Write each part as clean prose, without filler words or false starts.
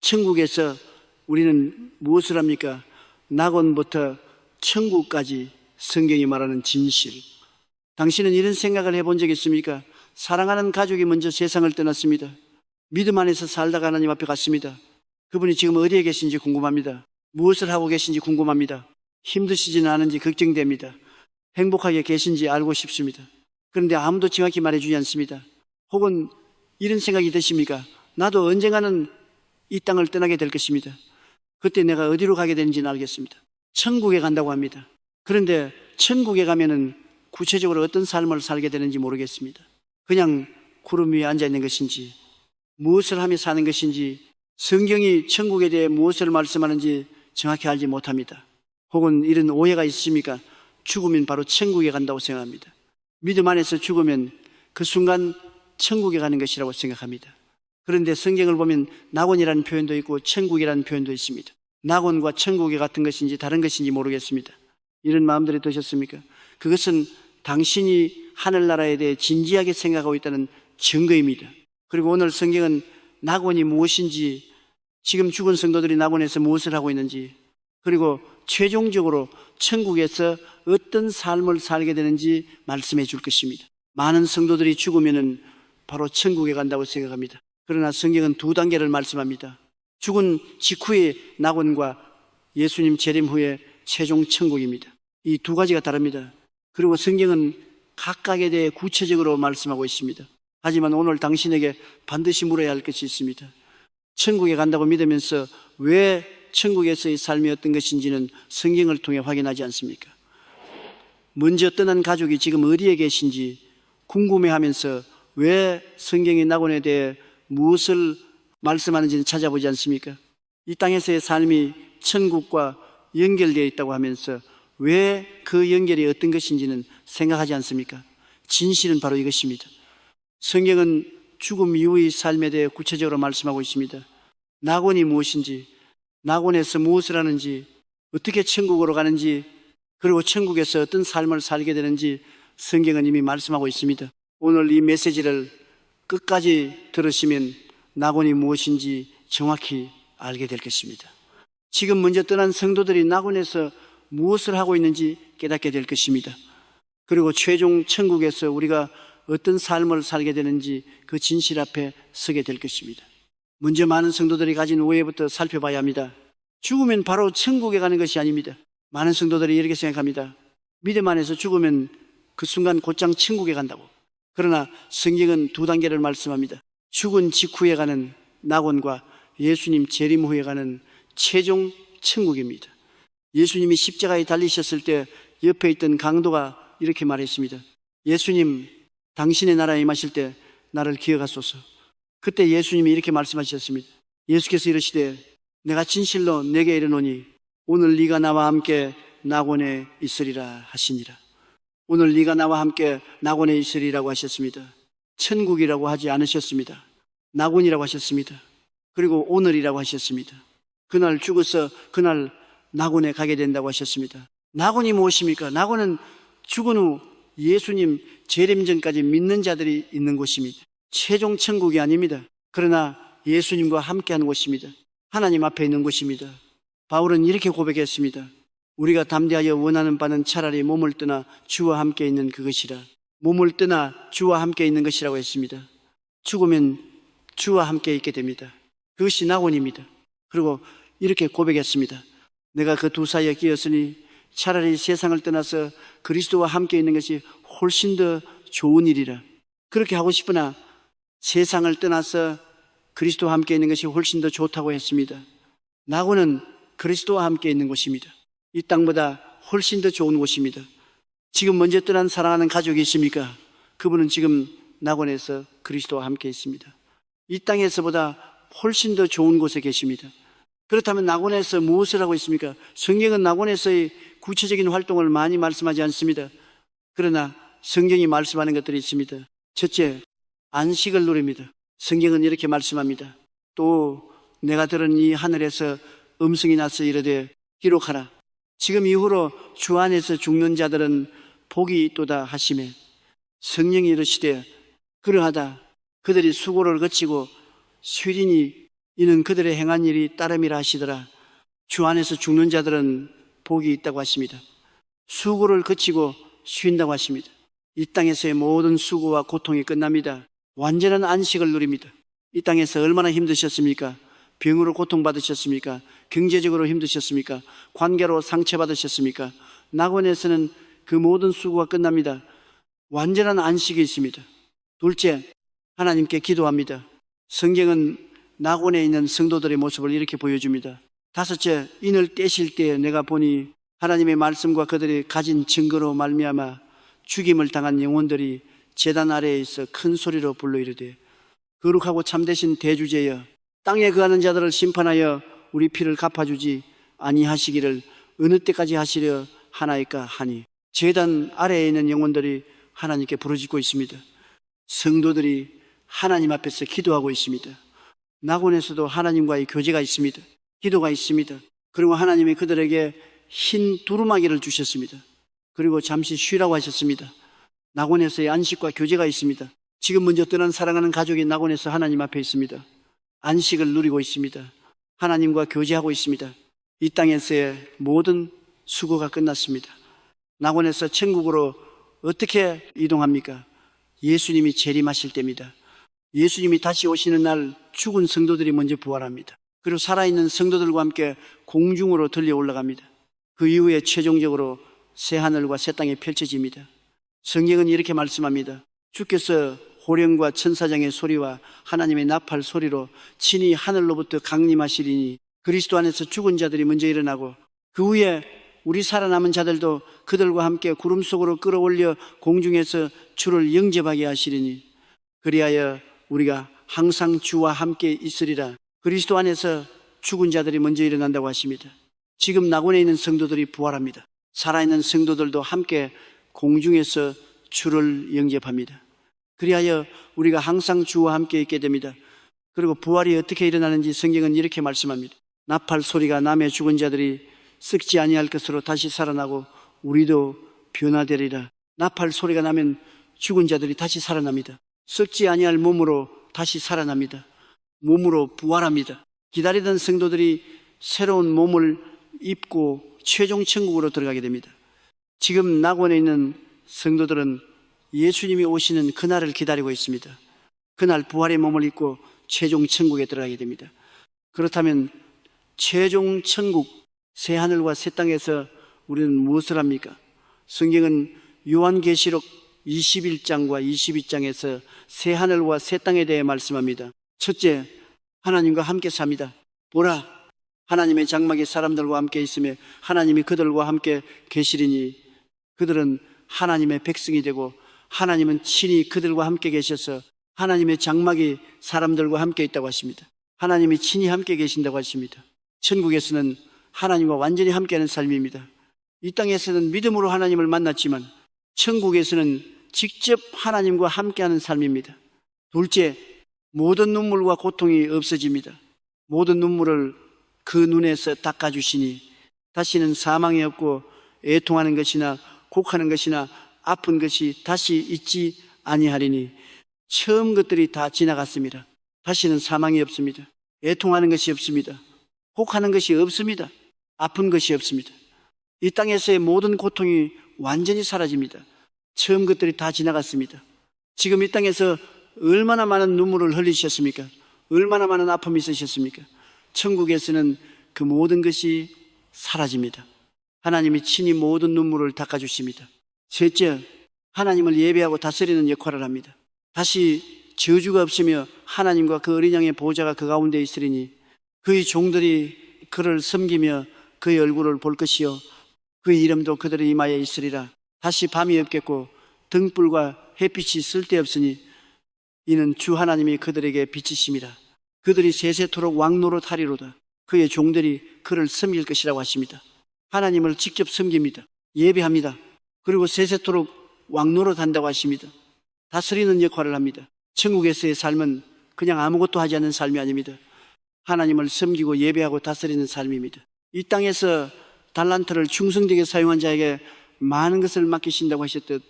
천국에서 우리는 무엇을 합니까? 낙원부터 천국까지 성경이 말하는 진실. 당신은 이런 생각을 해본 적 있습니까? 사랑하는 가족이 먼저 세상을 떠났습니다. 믿음 안에서 살다가 하나님 앞에 갔습니다. 그분이 지금 어디에 계신지 궁금합니다. 무엇을 하고 계신지 궁금합니다. 힘드시지는 않은지 걱정됩니다. 행복하게 계신지 알고 싶습니다. 그런데 아무도 정확히 말해주지 않습니다. 혹은 이런 생각이 드십니까? 나도 언젠가는 이 땅을 떠나게 될 것입니다. 그때 내가 어디로 가게 되는지는 알겠습니다. 천국에 간다고 합니다. 그런데 천국에 가면은 구체적으로 어떤 삶을 살게 되는지 모르겠습니다. 그냥 구름 위에 앉아 있는 것인지, 무엇을 하며 사는 것인지, 성경이 천국에 대해 무엇을 말씀하는지 정확히 알지 못합니다. 혹은 이런 오해가 있습니까? 죽으면 바로 천국에 간다고 생각합니다. 믿음 안에서 죽으면 그 순간 천국에 가는 것이라고 생각합니다. 그런데 성경을 보면 낙원이라는 표현도 있고 천국이라는 표현도 있습니다. 낙원과 천국이 같은 것인지 다른 것인지 모르겠습니다. 이런 마음들이 드셨습니까? 그것은 당신이 하늘나라에 대해 진지하게 생각하고 있다는 증거입니다. 그리고 오늘 성경은 낙원이 무엇인지, 지금 죽은 성도들이 낙원에서 무엇을 하고 있는지, 그리고 최종적으로 천국에서 어떤 삶을 살게 되는지 말씀해 줄 것입니다. 많은 성도들이 죽으면 바로 천국에 간다고 생각합니다. 그러나 성경은 두 단계를 말씀합니다. 죽은 직후의 낙원과 예수님 재림 후의 최종 천국입니다. 이 두 가지가 다릅니다. 그리고 성경은 각각에 대해 구체적으로 말씀하고 있습니다. 하지만 오늘 당신에게 반드시 물어야 할 것이 있습니다. 천국에 간다고 믿으면서 왜 천국에서의 삶이 어떤 것인지는 성경을 통해 확인하지 않습니까? 먼저 떠난 가족이 지금 어디에 계신지 궁금해하면서 왜 성경의 낙원에 대해 무엇을 말씀하는지는 찾아보지 않습니까? 이 땅에서의 삶이 천국과 연결되어 있다고 하면서 왜 그 연결이 어떤 것인지는 생각하지 않습니까? 진실은 바로 이것입니다. 성경은 죽음 이후의 삶에 대해 구체적으로 말씀하고 있습니다. 낙원이 무엇인지, 낙원에서 무엇을 하는지, 어떻게 천국으로 가는지, 그리고 천국에서 어떤 삶을 살게 되는지 성경은 이미 말씀하고 있습니다. 오늘 이 메시지를 끝까지 들으시면 낙원이 무엇인지 정확히 알게 될 것입니다. 지금 먼저 떠난 성도들이 낙원에서 무엇을 하고 있는지 깨닫게 될 것입니다. 그리고 최종 천국에서 우리가 어떤 삶을 살게 되는지 그 진실 앞에 서게 될 것입니다. 먼저 많은 성도들이 가진 오해부터 살펴봐야 합니다. 죽으면 바로 천국에 가는 것이 아닙니다. 많은 성도들이 이렇게 생각합니다. 믿음 안에서 죽으면 그 순간 곧장 천국에 간다고. 그러나 성경은 두 단계를 말씀합니다. 죽은 직후에 가는 낙원과 예수님 재림 후에 가는 최종 천국입니다. 예수님이 십자가에 달리셨을 때 옆에 있던 강도가 이렇게 말했습니다. 예수님, 당신의 나라에 임하실 때 나를 기억하소서. 그때 예수님이 이렇게 말씀하셨습니다. 예수께서 이르시되 내가 진실로 내게 이르노니 오늘 네가 나와 함께 낙원에 있으리라 하시니라. 오늘 네가 나와 함께 낙원에 있으리라고 하셨습니다. 천국이라고 하지 않으셨습니다. 낙원이라고 하셨습니다. 그리고 오늘이라고 하셨습니다. 그날 죽어서 그날 낙원에 가게 된다고 하셨습니다. 낙원이 무엇입니까? 낙원은 죽은 후 예수님 재림 전까지 믿는 자들이 있는 곳입니다. 최종 천국이 아닙니다. 그러나 예수님과 함께하는 곳입니다. 하나님 앞에 있는 곳입니다. 바울은 이렇게 고백했습니다. 우리가 담대하여 원하는 바는 차라리 몸을 떠나 주와 함께 있는 그것이라. 몸을 떠나 주와 함께 있는 것이라고 했습니다. 죽으면 주와 함께 있게 됩니다. 그것이 낙원입니다. 그리고 이렇게 고백했습니다. 내가 그 두 사이에 끼었으니 차라리 세상을 떠나서 그리스도와 함께 있는 것이 훨씬 더 좋은 일이라. 그렇게 하고 싶으나 세상을 떠나서 그리스도와 함께 있는 것이 훨씬 더 좋다고 했습니다. 낙원은 그리스도와 함께 있는 곳입니다. 이 땅보다 훨씬 더 좋은 곳입니다. 지금 먼저 떠난 사랑하는 가족이 있습니까? 그분은 지금 낙원에서 그리스도와 함께 있습니다. 이 땅에서보다 훨씬 더 좋은 곳에 계십니다. 그렇다면 낙원에서 무엇을 하고 있습니까? 성경은 낙원에서의 구체적인 활동을 많이 말씀하지 않습니다. 그러나 성경이 말씀하는 것들이 있습니다. 첫째, 안식을 누립니다. 성경은 이렇게 말씀합니다. 또 내가 들은 이 하늘에서 음성이 나서 이르되 기록하라. 지금 이후로 주 안에서 죽는 자들은 복이 있도다 하시매 성령이 이르시되 그러하다. 그들이 수고를 거치고 쇠린이 이는 그들의 행한 일이 따름이라 하시더라. 주 안에서 죽는 자들은 복이 있다고 하십니다. 수고를 그치고 쉰다고 하십니다. 이 땅에서의 모든 수고와 고통이 끝납니다. 완전한 안식을 누립니다. 이 땅에서 얼마나 힘드셨습니까? 병으로 고통받으셨습니까? 경제적으로 힘드셨습니까? 관계로 상처받으셨습니까? 낙원에서는 그 모든 수고가 끝납니다. 완전한 안식이 있습니다. 둘째, 하나님께 기도합니다. 성경은 낙원에 있는 성도들의 모습을 이렇게 보여줍니다. 다섯째, 인을 떼실 때 내가 보니 하나님의 말씀과 그들이 가진 증거로 말미암아 죽임을 당한 영혼들이 제단 아래에 있어 큰 소리로 불러 이르되 거룩하고 참되신 대주제여 땅에 거하는 자들을 심판하여 우리 피를 갚아주지 아니하시기를 어느 때까지 하시려 하나이까 하니, 제단 아래에 있는 영혼들이 하나님께 부르짖고 있습니다. 성도들이 하나님 앞에서 기도하고 있습니다. 낙원에서도 하나님과의 교제가 있습니다. 기도가 있습니다. 그리고 하나님이 그들에게 흰 두루마기를 주셨습니다. 그리고 잠시 쉬라고 하셨습니다. 낙원에서의 안식과 교제가 있습니다. 지금 먼저 떠난 사랑하는 가족이 낙원에서 하나님 앞에 있습니다. 안식을 누리고 있습니다. 하나님과 교제하고 있습니다. 이 땅에서의 모든 수고가 끝났습니다. 낙원에서 천국으로 어떻게 이동합니까? 예수님이 재림하실 때입니다. 예수님이 다시 오시는 날 죽은 성도들이 먼저 부활합니다. 그리고 살아있는 성도들과 함께 공중으로 들려 올라갑니다. 그 이후에 최종적으로 새하늘과 새 땅이 펼쳐집니다. 성경은 이렇게 말씀합니다. 주께서 호령과 천사장의 소리와 하나님의 나팔 소리로 친히 하늘로부터 강림하시리니 그리스도 안에서 죽은 자들이 먼저 일어나고 그 후에 우리 살아남은 자들도 그들과 함께 구름 속으로 끌어올려 공중에서 주를 영접하게 하시리니 그리하여 우리가 항상 주와 함께 있으리라. 그리스도 안에서 죽은 자들이 먼저 일어난다고 하십니다. 지금 낙원에 있는 성도들이 부활합니다. 살아있는 성도들도 함께 공중에서 주를 영접합니다. 그리하여 우리가 항상 주와 함께 있게 됩니다. 그리고 부활이 어떻게 일어나는지 성경은 이렇게 말씀합니다. 나팔 소리가 나며 죽은 자들이 썩지 아니할 것으로 다시 살아나고 우리도 변화되리라. 나팔 소리가 나면 죽은 자들이 다시 살아납니다. 썩지 아니할 몸으로 다시 살아납니다. 몸으로 부활합니다. 기다리던 성도들이 새로운 몸을 입고 최종 천국으로 들어가게 됩니다. 지금 낙원에 있는 성도들은 예수님이 오시는 그날을 기다리고 있습니다. 그날 부활의 몸을 입고 최종 천국에 들어가게 됩니다. 그렇다면 최종 천국, 새하늘과 새 땅에서 우리는 무엇을 합니까? 성경은 요한계시록 21장과 22장에서 새하늘과 새 땅에 대해 말씀합니다. 첫째, 하나님과 함께 삽니다. 보라, 하나님의 장막이 사람들과 함께 있으며 하나님이 그들과 함께 계시리니 그들은 하나님의 백성이 되고 하나님은 친히 그들과 함께 계셔서 하나님의 장막이 사람들과 함께 있다고 하십니다. 하나님이 친히 함께 계신다고 하십니다. 천국에서는 하나님과 완전히 함께하는 삶입니다. 이 땅에서는 믿음으로 하나님을 만났지만 천국에서는 직접 하나님과 함께하는 삶입니다. 둘째, 모든 눈물과 고통이 없어집니다. 모든 눈물을 그 눈에서 닦아주시니 다시는 사망이 없고 애통하는 것이나 곡하는 것이나 아픈 것이 다시 있지 아니하리니 처음 것들이 다 지나갔습니다. 다시는 사망이 없습니다. 애통하는 것이 없습니다. 곡하는 것이 없습니다. 아픈 것이 없습니다. 이 땅에서의 모든 고통이 완전히 사라집니다. 처음 것들이 다 지나갔습니다. 지금 이 땅에서 얼마나 많은 눈물을 흘리셨습니까? 얼마나 많은 아픔이 있으셨습니까? 천국에서는 그 모든 것이 사라집니다. 하나님이 친히 모든 눈물을 닦아주십니다. 셋째, 하나님을 예배하고 다스리는 역할을 합니다. 다시 저주가 없으며 하나님과 그 어린 양의 보호자가 그 가운데 있으리니 그의 종들이 그를 섬기며 그의 얼굴을 볼 것이요 그의 이름도 그들의 이마에 있으리라. 다시 밤이 없겠고 등불과 햇빛이 쓸데없으니 이는 주 하나님이 그들에게 빛이심이라. 그들이 세세토록 왕노릇 하리로다. 그의 종들이 그를 섬길 것이라고 하십니다. 하나님을 직접 섬깁니다. 예배합니다. 그리고 세세토록 왕노릇 한다고 하십니다. 다스리는 역할을 합니다. 천국에서의 삶은 그냥 아무것도 하지 않는 삶이 아닙니다. 하나님을 섬기고 예배하고 다스리는 삶입니다. 이 땅에서 달란트를 충성되게 사용한 자에게 많은 것을 맡기신다고 하셨듯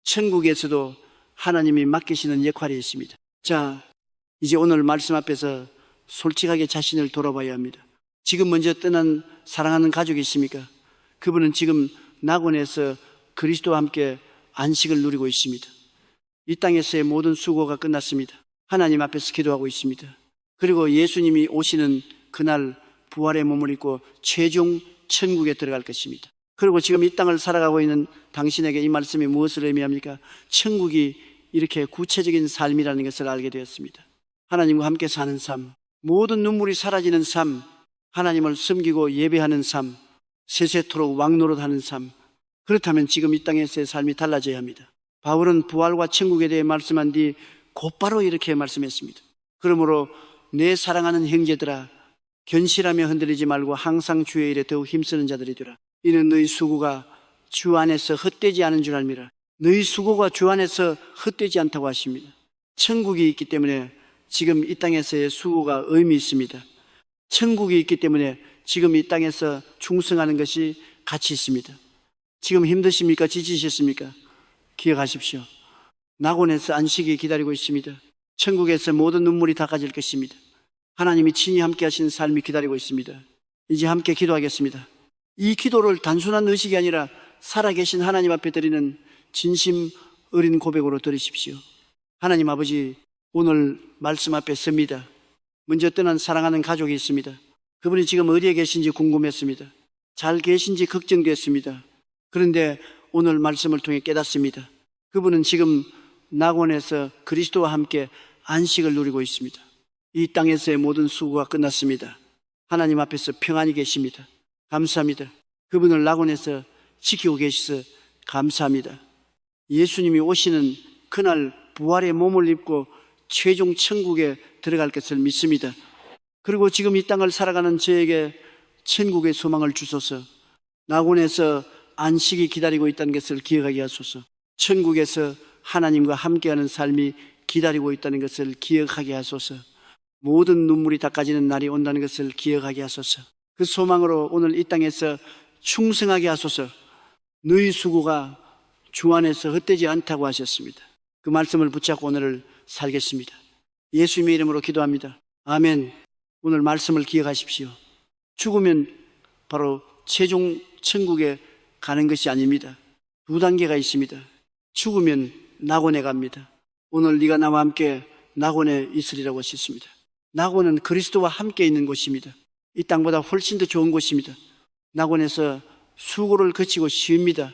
천국에서도 하나님이 맡기시는 역할이 있습니다. 자, 이제 오늘 말씀 앞에서 솔직하게 자신을 돌아봐야 합니다. 지금 먼저 떠난 사랑하는 가족이 있습니까? 그분은 지금 낙원에서 그리스도와 함께 안식을 누리고 있습니다. 이 땅에서의 모든 수고가 끝났습니다. 하나님 앞에서 기도하고 있습니다. 그리고 예수님이 오시는 그날 부활의 몸을 입고 최종 천국에 들어갈 것입니다. 그리고 지금 이 땅을 살아가고 있는 당신에게 이 말씀이 무엇을 의미합니까? 천국이 이렇게 구체적인 삶이라는 것을 알게 되었습니다. 하나님과 함께 사는 삶, 모든 눈물이 사라지는 삶, 하나님을 섬기고 예배하는 삶, 세세토록 왕노릇하는 삶. 그렇다면 지금 이 땅에서의 삶이 달라져야 합니다. 바울은 부활과 천국에 대해 말씀한 뒤 곧바로 이렇게 말씀했습니다. 그러므로 내 사랑하는 형제들아, 견실하며 흔들리지 말고 항상 주의 일에 더욱 힘쓰는 자들이 되라. 이는 너희 수고가 주 안에서 헛되지 않은 줄 알미라. 너희 수고가 주 안에서 헛되지 않다고 하십니다. 천국이 있기 때문에 지금 이 땅에서의 수고가 의미 있습니다. 천국이 있기 때문에 지금 이 땅에서 충성하는 것이 가치 있습니다. 지금 힘드십니까? 지치셨습니까? 기억하십시오. 낙원에서 안식이 기다리고 있습니다. 천국에서 모든 눈물이 닦아질 것입니다. 하나님이 친히 함께 하시는 삶이 기다리고 있습니다. 이제 함께 기도하겠습니다. 이 기도를 단순한 의식이 아니라 살아계신 하나님 앞에 드리는 진심 어린 고백으로 드리십시오. 하나님 아버지, 오늘 말씀 앞에 섭니다. 먼저 떠난 사랑하는 가족이 있습니다. 그분이 지금 어디에 계신지 궁금했습니다. 잘 계신지 걱정됐습니다. 그런데 오늘 말씀을 통해 깨닫습니다. 그분은 지금 낙원에서 그리스도와 함께 안식을 누리고 있습니다. 이 땅에서의 모든 수고가 끝났습니다. 하나님 앞에서 평안히 계십니다. 감사합니다. 그분을 낙원에서 지키고 계셔서 감사합니다. 예수님이 오시는 그날 부활의 몸을 입고 최종 천국에 들어갈 것을 믿습니다. 그리고 지금 이 땅을 살아가는 저에게 천국의 소망을 주소서. 낙원에서 안식이 기다리고 있다는 것을 기억하게 하소서. 천국에서 하나님과 함께하는 삶이 기다리고 있다는 것을 기억하게 하소서. 모든 눈물이 닦아지는 날이 온다는 것을 기억하게 하소서. 그 소망으로 오늘 이 땅에서 충성하게 하소서. 너희 수고가 주 안에서 헛되지 않다고 하셨습니다. 그 말씀을 붙잡고 오늘을 살겠습니다. 예수님의 이름으로 기도합니다. 아멘. 오늘 말씀을 기억하십시오. 죽으면 바로 최종 천국에 가는 것이 아닙니다. 두 단계가 있습니다. 죽으면 낙원에 갑니다. 오늘 네가 나와 함께 낙원에 있으리라고 하셨습니다. 낙원은 그리스도와 함께 있는 곳입니다. 이 땅보다 훨씬 더 좋은 곳입니다. 낙원에서 수고를 거치고 쉽니다.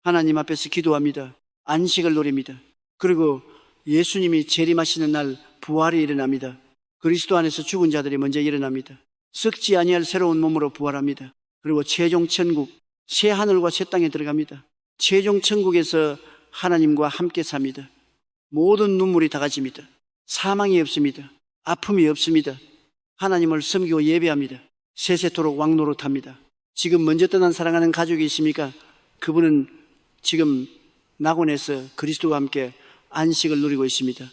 하나님 앞에서 기도합니다. 안식을 누립니다. 그리고 예수님이 재림하시는 날 부활이 일어납니다. 그리스도 안에서 죽은 자들이 먼저 일어납니다. 썩지 아니할 새로운 몸으로 부활합니다. 그리고 최종 천국, 새 하늘과 새 땅에 들어갑니다. 최종 천국에서 하나님과 함께 삽니다. 모든 눈물이 닦아집니다. 사망이 없습니다. 아픔이 없습니다. 하나님을 섬기고 예배합니다. 세세토록 왕노릇합니다. 지금 먼저 떠난 사랑하는 가족이 있습니까? 그분은 지금 낙원에서 그리스도와 함께 안식을 누리고 있습니다.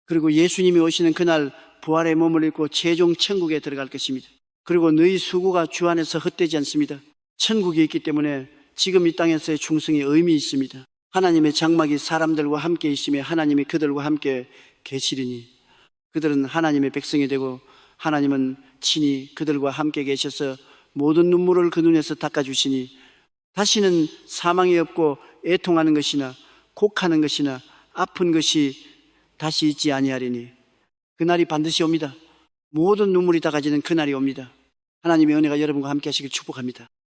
그리고 예수님이 오시는 그날 부활의 몸을 입고 최종 천국에 들어갈 것입니다. 그리고 너희 수고가 주 안에서 헛되지 않습니다. 천국이 있기 때문에 지금 이 땅에서의 충성이 의미 있습니다. 하나님의 장막이 사람들과 함께 있으며 하나님이 그들과 함께 계시리니 그들은 하나님의 백성이 되고 하나님은 친히 그들과 함께 계셔서 모든 눈물을 그 눈에서 닦아주시니 다시는 사망이 없고 애통하는 것이나 곡하는 것이나 아픈 것이 다시 있지 아니하리니 그날이 반드시 옵니다. 모든 눈물이 닦아지는 그날이 옵니다. 하나님의 은혜가 여러분과 함께 하시길 축복합니다.